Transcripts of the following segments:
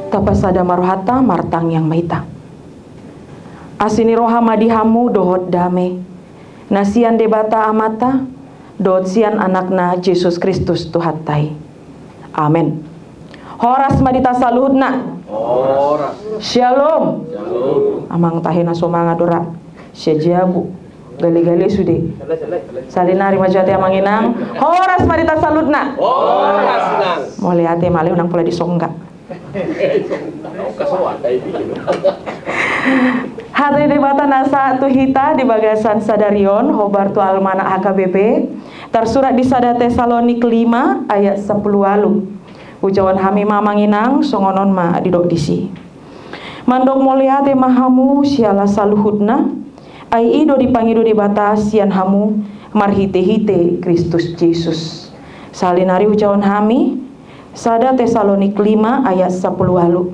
Tapasada marohata martang yang maita. Asini roha madihamu dohot dame. Nasian debata amata dohot sian anakna Yesus Kristus Tuhatai. Amin. Horas madita saluhutna. Horas. Shalom. Shalom. Amang tahina somanga dora. Sejabu. Gali-gali sude. Salinari majate amanginang. Horas madita salutna. Horas nang. Moliate male unang pula disongga. Hati debata nasa tuhita di bagasan sadarion hobar tu almana HKBP tersurat di Sada Tesalonik 5 ayat 10 alu. Ujawan hami mamanginang songonon ma didok disi. Mandok moliate mahamu siala saluhutna ai ido dipangido di batas sian hamu marhite-hite Kristus Yesus. Salinari ujawan hami Sada Tesalonik 5 ayat 10 alu.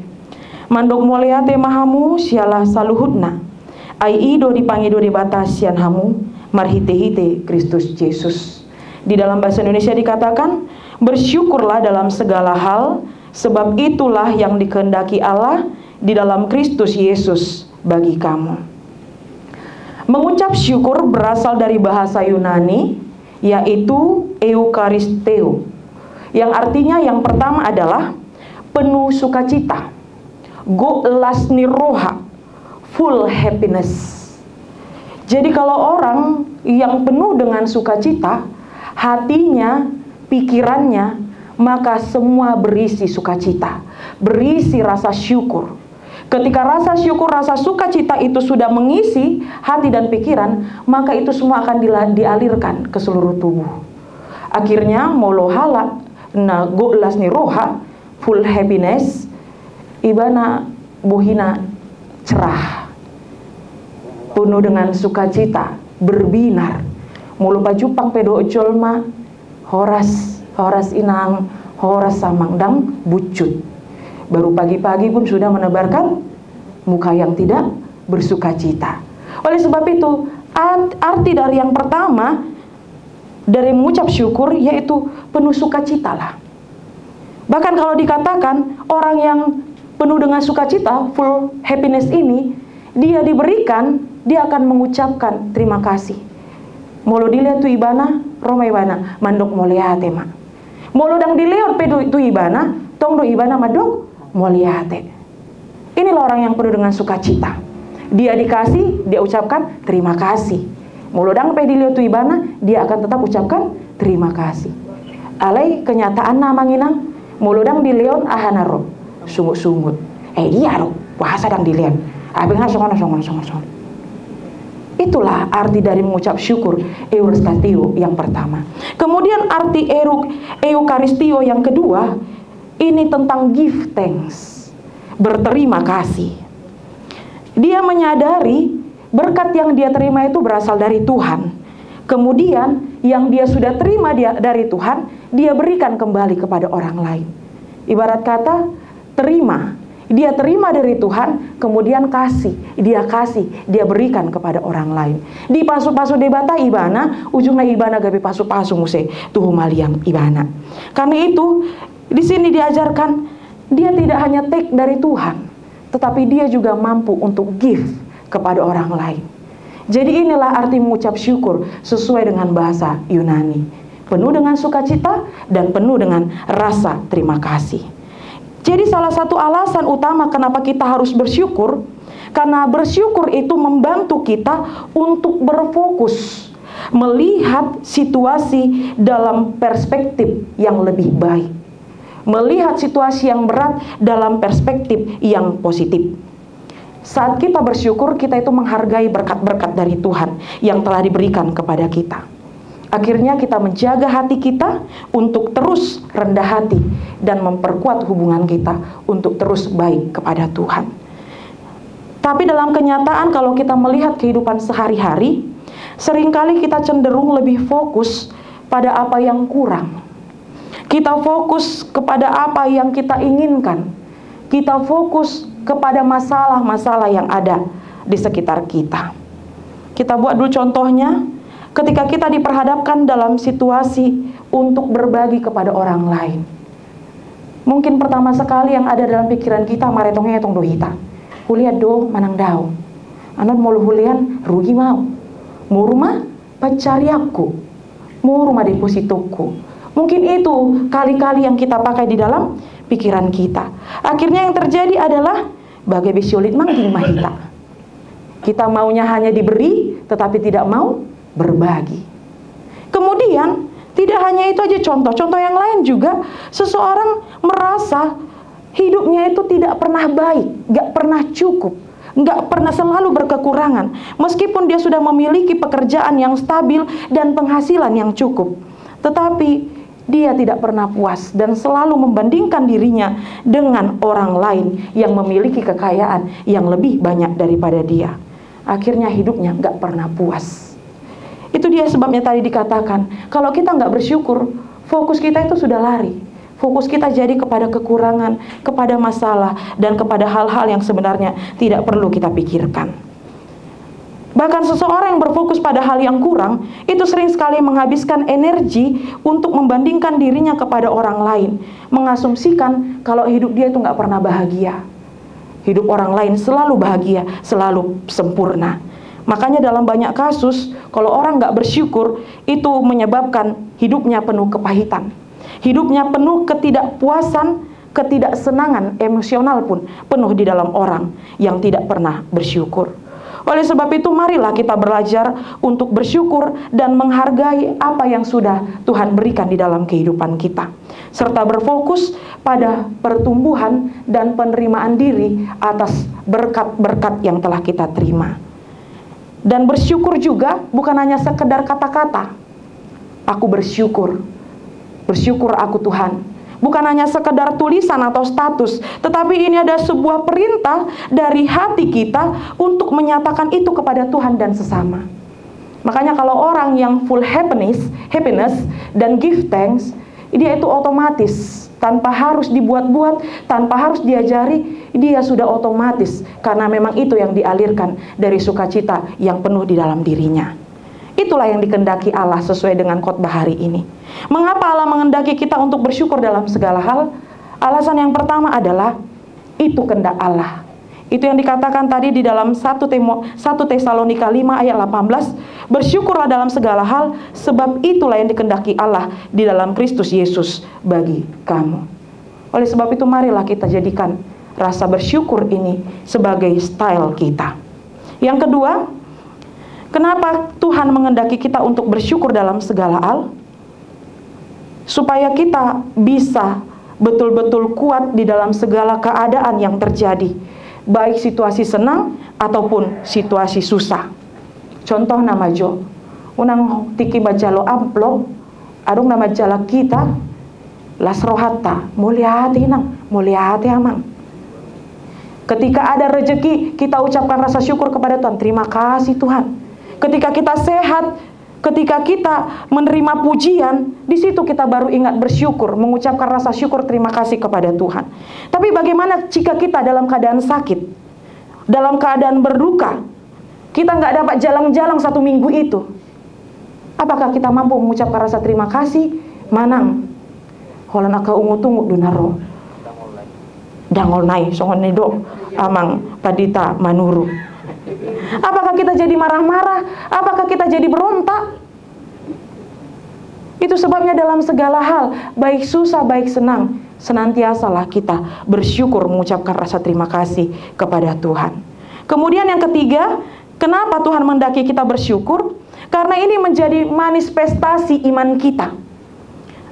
Mandok moliate mahamu siala saluhutna ai ido dipangido di batas sian hamu marhite-hite Kristus Yesus. Di dalam bahasa Indonesia dikatakan, bersyukurlah dalam segala hal, sebab itulah yang dikehendaki Allah di dalam Kristus Yesus bagi kamu. Mengucap syukur berasal dari bahasa Yunani, yaitu eukaristeo, yang artinya yang pertama adalah penuh sukacita, golasniroha, full happiness. Jadi kalau orang yang penuh dengan sukacita, hatinya, pikirannya, maka semua berisi sukacita, berisi rasa syukur. Ketika rasa syukur, rasa sukacita itu sudah mengisi hati dan pikiran, maka itu semua akan dialirkan ke seluruh tubuh. Akhirnya molohala na golas ni roha, full happiness, ibana bohina cerah, penuh dengan sukacita, berbinar. Mulu bajupang pedo ojolma horas inang, horas samangdang bucut. Baru pagi-pagi pun sudah menebarkan muka yang tidak bersukacita. Oleh sebab itu, arti dari yang pertama dari mengucap syukur yaitu penuh sukacita lah. Bahkan kalau dikatakan orang yang penuh dengan sukacita, full happiness ini, dia diberikan, dia akan mengucapkan terima kasih. Molo dilihat tu ibana, Roma ibana, mandok moliate ma. Molo dang dilihat pedu tu ibana, tong do ibana mandok moliate. Inilah orang yang penuh dengan sukacita. Dia dikasih, dia ucapkan terima kasih. Molo dang pe dilihat tu ibana, dia akan tetap ucapkan terima kasih. Alai kenyataan namanginang, molo dang dilihat ahanaro, sumut-sumut. Dia ro, bahasa dang dilihat. Abeng songon. Itulah arti dari mengucap syukur, eukaristio yang pertama. Kemudian arti eukaristio yang kedua, ini tentang give thanks, berterima kasih. Dia menyadari berkat yang dia terima itu berasal dari Tuhan. Kemudian yang dia sudah terima dari Tuhan, dia berikan kembali kepada orang lain. Ibarat kata, terima. Dia terima dari Tuhan, kemudian dia berikan kepada orang lain. Di pasu-pasu debata ibana, ujungnya ibana gabe pasu-pasu muse tuh maliang ibana. Karena itu, di sini diajarkan dia tidak hanya take dari Tuhan, tetapi dia juga mampu untuk give kepada orang lain. Jadi inilah arti mengucap syukur sesuai dengan bahasa Yunani. Penuh dengan sukacita dan penuh dengan rasa terima kasih. Jadi salah satu alasan utama kenapa kita harus bersyukur, karena bersyukur itu membantu kita untuk berfokus, melihat situasi dalam perspektif yang lebih baik, melihat situasi yang berat dalam perspektif yang positif. Saat kita bersyukur, kita itu menghargai berkat-berkat dari Tuhan yang telah diberikan kepada kita. Akhirnya kita menjaga hati kita untuk terus rendah hati dan memperkuat hubungan kita untuk terus baik kepada Tuhan. Tapi dalam kenyataan kalau kita melihat kehidupan sehari-hari, seringkali kita cenderung lebih fokus pada apa yang kurang. Kita fokus kepada apa yang kita inginkan. Kita fokus kepada masalah-masalah yang ada di sekitar kita. Kita buat dulu contohnya. Ketika kita diperhadapkan dalam situasi untuk berbagi kepada orang lain, Mungkin pertama sekali yang ada dalam pikiran kita, maretongnya tong dohita. Huliat do manang dao. Anon mau hulian rugi mau. Mau rumah pacari aku. Mau rumah depositoku. Mungkin itu kali-kali yang kita pakai di dalam pikiran kita. Akhirnya yang terjadi adalah bagai besiolit mangging mahita. Kita maunya hanya diberi, tetapi tidak mau berbagi. Kemudian tidak hanya itu aja, contoh yang lain juga, seseorang merasa hidupnya itu tidak pernah baik, gak pernah cukup, gak pernah, selalu berkekurangan. Meskipun dia sudah memiliki pekerjaan yang stabil dan penghasilan yang cukup, tetapi dia tidak pernah puas dan selalu membandingkan dirinya dengan orang lain yang memiliki kekayaan yang lebih banyak daripada dia. Akhirnya hidupnya gak pernah puas. Itu dia sebabnya tadi dikatakan, kalau kita nggak bersyukur, fokus kita itu sudah lari. Fokus kita jadi kepada kekurangan, kepada masalah, dan kepada hal-hal yang sebenarnya tidak perlu kita pikirkan. Bahkan seseorang yang berfokus pada hal yang kurang, itu sering sekali menghabiskan energi untuk membandingkan dirinya kepada orang lain. Mengasumsikan kalau hidup dia itu nggak pernah bahagia. Hidup orang lain selalu bahagia, selalu sempurna. Makanya dalam banyak kasus, kalau orang nggak bersyukur, itu menyebabkan hidupnya penuh kepahitan. Hidupnya penuh ketidakpuasan, ketidaksenangan emosional pun penuh di dalam orang yang tidak pernah bersyukur. Oleh sebab itu, marilah kita belajar untuk bersyukur dan menghargai apa yang sudah Tuhan berikan di dalam kehidupan kita, serta berfokus pada pertumbuhan dan penerimaan diri atas berkat-berkat yang telah kita terima. Dan bersyukur juga bukan hanya sekedar kata-kata, aku bersyukur, bersyukur aku Tuhan. Bukan hanya sekedar tulisan atau status, tetapi ini ada sebuah perintah dari hati kita untuk menyatakan itu kepada Tuhan dan sesama. Makanya kalau orang yang full happiness dan give thanks, dia itu otomatis, tanpa harus dibuat-buat, tanpa harus diajari, dia sudah otomatis, karena memang itu yang dialirkan dari sukacita yang penuh di dalam dirinya. Itulah yang dikehendaki Allah sesuai dengan khotbah hari ini. Mengapa Allah menghendaki kita untuk bersyukur dalam segala hal? Alasan yang pertama adalah itu kehendak Allah. Itu yang dikatakan tadi di dalam 1 Tesalonika 5 ayat 18, bersyukurlah dalam segala hal, sebab itulah yang dikehendaki Allah di dalam Kristus Yesus bagi kamu. Oleh sebab itu, marilah kita jadikan rasa bersyukur ini sebagai style kita. Yang kedua, kenapa Tuhan menghendaki kita untuk bersyukur dalam segala hal? Supaya kita bisa betul-betul kuat di dalam segala keadaan yang terjadi, baik situasi senang ataupun situasi susah. Contoh nama Jo, unang tiki bacalo amplop, adung nama jala kita, las rohata, mulia hati nang, mulia hati amang. Ketika ada rezeki, kita ucapkan rasa syukur kepada Tuhan, terima kasih Tuhan. Ketika kita sehat, ketika kita menerima pujian, di situ kita baru ingat bersyukur, mengucapkan rasa syukur terima kasih kepada Tuhan. Tapi bagaimana jika kita dalam keadaan sakit, dalam keadaan berduka, kita nggak dapat jalan-jalan 1 minggu itu? Apakah kita mampu mengucapkan rasa terima kasih? Manang, holan aka ungu tunggu dunaro, dangol nai, songon nedo, amang padita manuru. Apakah kita jadi marah-marah? Apakah kita jadi berontak? Itu sebabnya dalam segala hal, baik susah, baik senang, senantiasalah kita bersyukur, mengucapkan rasa terima kasih kepada Tuhan. Kemudian yang ketiga, kenapa Tuhan menghendaki kita bersyukur? Karena ini menjadi manifestasi iman kita.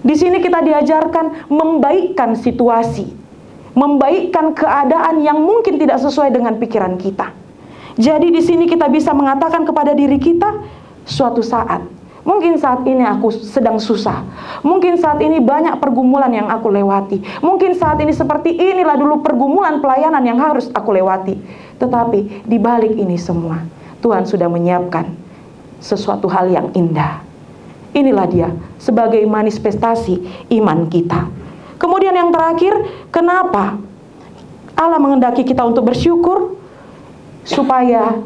Di sini kita diajarkan membaikkan situasi, membaikkan keadaan yang mungkin tidak sesuai dengan pikiran kita. Jadi di sini kita bisa mengatakan kepada diri kita, suatu saat, mungkin saat ini aku sedang susah, mungkin saat ini banyak pergumulan yang aku lewati, mungkin saat ini seperti inilah dulu pergumulan pelayanan yang harus aku lewati. Tetapi di balik ini semua, Tuhan sudah menyiapkan sesuatu hal yang indah. Inilah dia sebagai manifestasi iman kita. Kemudian yang terakhir, kenapa Allah menghendaki kita untuk bersyukur? Supaya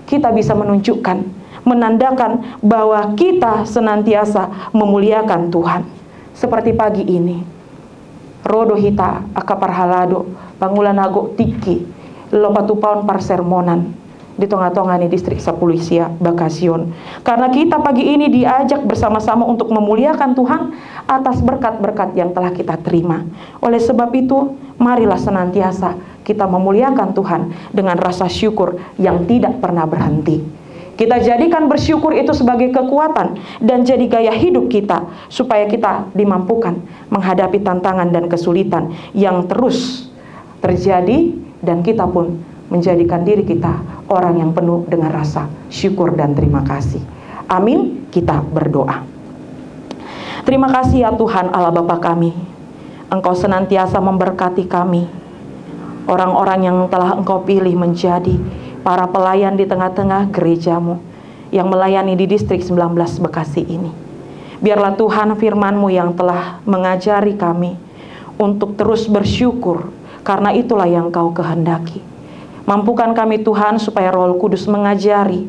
kita bisa menunjukkan, menandakan bahwa kita senantiasa memuliakan Tuhan. Seperti pagi ini, rodo hita akaparhalado pangulanago tiki lopatupaon parsermonan di tengah-tengah distrik Sapulisia Bakasion. Karena kita pagi ini diajak bersama-sama untuk memuliakan Tuhan atas berkat-berkat yang telah kita terima. Oleh sebab itu, marilah senantiasa kita memuliakan Tuhan dengan rasa syukur yang tidak pernah berhenti. Kita jadikan bersyukur itu sebagai kekuatan dan jadi gaya hidup kita, supaya kita dimampukan menghadapi tantangan dan kesulitan yang terus terjadi, dan kita pun menjadikan diri kita orang yang penuh dengan rasa syukur dan terima kasih. Amin. Kita berdoa. Terima kasih ya Tuhan Allah Bapa kami, Engkau senantiasa memberkati kami, orang-orang yang telah Engkau pilih menjadi para pelayan di tengah-tengah gerejamu yang melayani di distrik 19 Bekasi ini. Biarlah Tuhan firman-Mu yang telah mengajari kami untuk terus bersyukur, karena itulah yang Kau kehendaki. Mampukan kami Tuhan supaya Roh Kudus mengajari,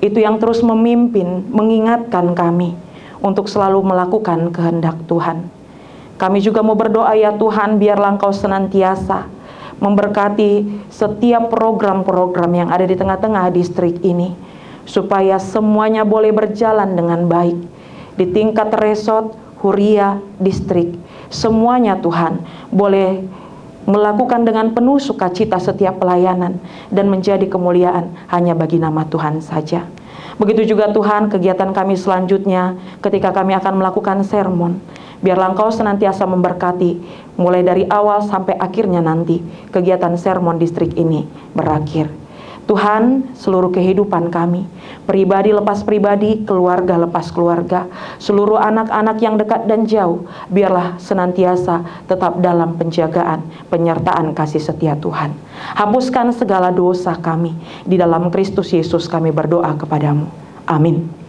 itu yang terus memimpin, mengingatkan kami untuk selalu melakukan kehendak Tuhan. Kami juga mau berdoa ya Tuhan, biarlah Engkau senantiasa memberkati setiap program-program yang ada di tengah-tengah distrik ini, supaya semuanya boleh berjalan dengan baik. Di tingkat resort, huria, distrik, semuanya Tuhan boleh melakukan dengan penuh sukacita setiap pelayanan dan menjadi kemuliaan hanya bagi nama Tuhan saja. Begitu juga Tuhan kegiatan kami selanjutnya ketika kami akan melakukan sermon. Biarlah Engkau senantiasa memberkati mulai dari awal sampai akhirnya nanti kegiatan sermon distrik ini berakhir. Tuhan, seluruh kehidupan kami, pribadi lepas pribadi, keluarga lepas keluarga, seluruh anak-anak yang dekat dan jauh, biarlah senantiasa tetap dalam penjagaan, penyertaan kasih setia Tuhan. Hapuskan segala dosa kami, di dalam Kristus Yesus kami berdoa kepadamu. Amin.